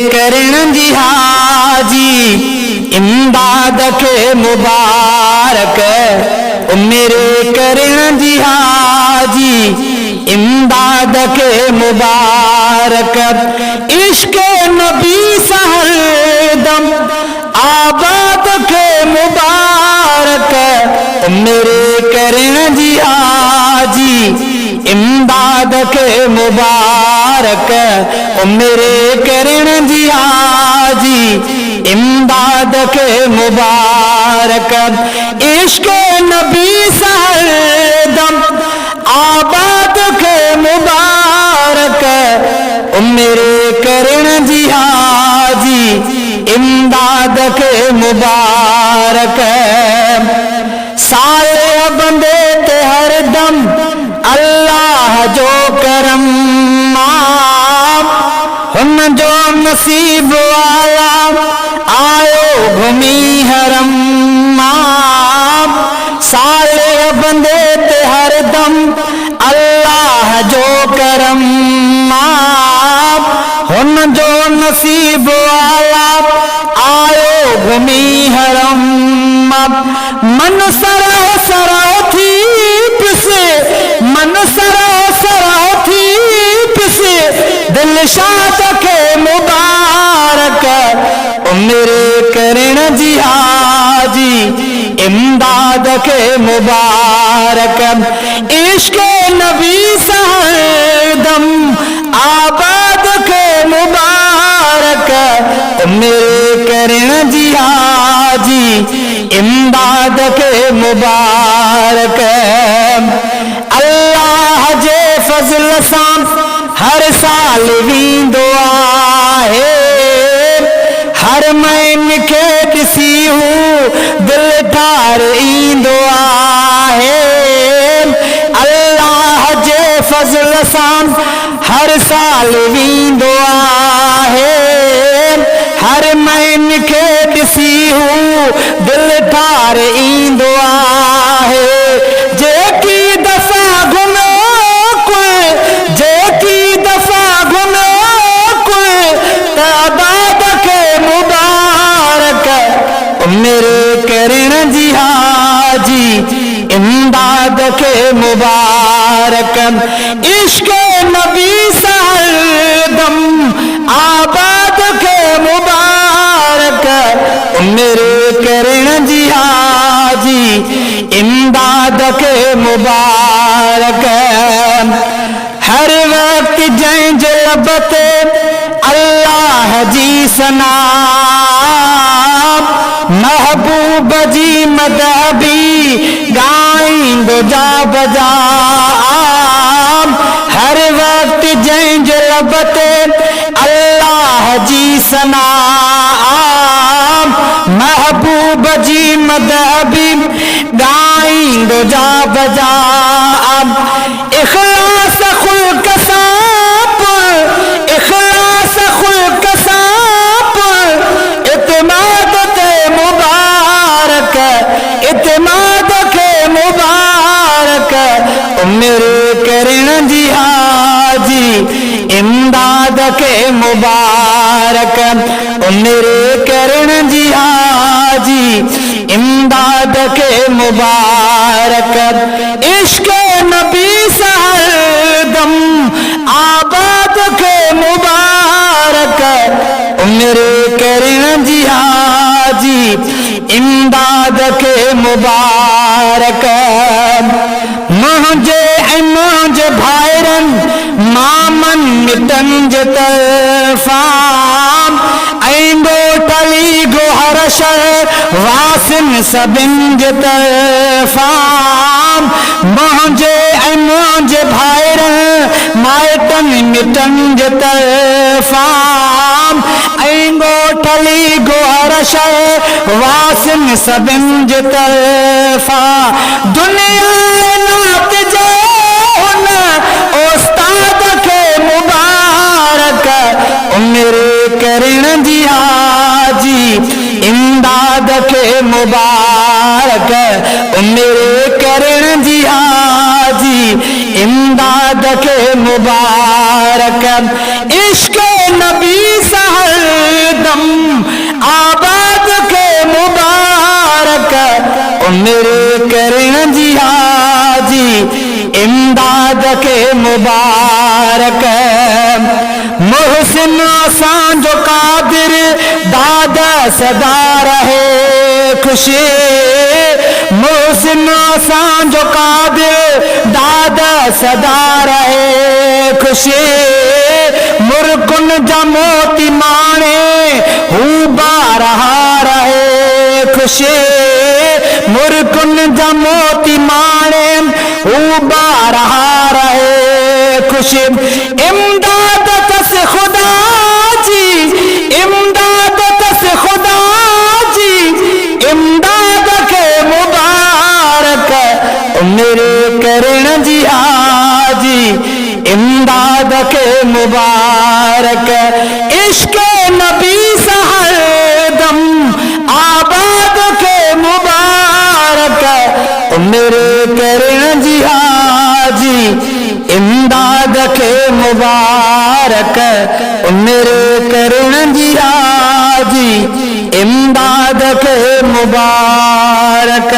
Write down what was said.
करण जी हाजी इमदाद के मुबारक ओ मेरे करण जी हाजी इमदाद के मुबारक इश्क नबी सहरदम आबाद के मुबारक ओ मेरे करण जी हाजी इमदाद के मुबारक ओ मेरे करण जी हाजी इमदाद के मुबारक इश्क नबी सहरदम आबाद के मुबारक ओ मेरे करण जी हाजी इमदाद के मुबारक साले बंदे ते हरदम अल्लाह जो करम हम जो नसीब वाला आयो घूमी हरम साले बंदे ते हरदम अल्लाह जो करम हम जो नसीब वाला आयो घूमी हरम मन सरा सरा थी पिसे मन सरा सरा थी पिसे दिल शाद के मुबारक ओ मेरे करण जी हाजी इमदाद के मुबारक इश्क नबी सहरदम आबाद के मुबारक ओ मेरे करण जी हाजी इमदाद के मुबारक अल्लाह जे फजल सां हर साल वींदो आहे हर महीने के ॾिसी हूं दिल ठार ईंदो आहे अल्लाह जे फजल सां हर साल वींदो आहे हर महीने के ॾिसी हूं दिल ठार ईंदो आहे जेकी दफ़ा घुमो कोई जेकी दफ़ा घुमो कोई तादाद के मुबारक मेरे करण जी हाजी इमदाद के मुबारक इश्क नबी सहरदम आबाद के मुबारक मेरे करण जी हाजी इमदाद के मुबारक हर वक्त जंज लबते अल्लाह जी सना महबूब जी मदहबी गाइंदो जा बजा हर वक्त जंज लबते अल्लाह जी सना महबूब जी मदहबी गाइंदो जा बजा इखलास खुल्क साप इखलास खुल्क साप इत्माद के मुबारक इत्माद के मुबारक मेरे करण जी हाजी इमदाद के मुबारक मेरे करण जी हाजी इमदाद के मुबारक इश्क नबी सहरदम आबाद के मुबारक मेरे करण जी हाजी इमदाद के मुबारक मुझे मुझे भाईरन मामन मिटन जे तरफाम ऐंदो टली गो हर शह वासिन सबिन जे तरफाम मुझे भाईरन माइटन मिटन जे तरफाम ऐंदो टली गो हर शह वासिन सबिन जे तरफा दुनिया नात जे उस्ताद के मुबारक मेरे करण जी हाजी इमदाद के मुबारक मेरे करण जी हाजी इमदाद के मुबारक इश्क नबी सहर के मुबारक मोहसिन आसान जो कादिर दादा सदा रहे खुशी मोहसिन आसान जो कादिर दादा सदा रहे खुशी मुरकुन जमोती माने हूँ बारहा रहे खुशी मुरकुन जमोती माने हूँ बारहा रहे खुशी इमदाद से खुदा जी इमदाद से खुदा जी इमदाद के मुबारक मेरे करण जी हाजी इमदाद के मुबारक इश्क नबी सहरदम आबाद के मुबारक मेरे करण जी हाजी इमदाद के मुबारक मेरे करण जी हाजी इमदाद के मुबारक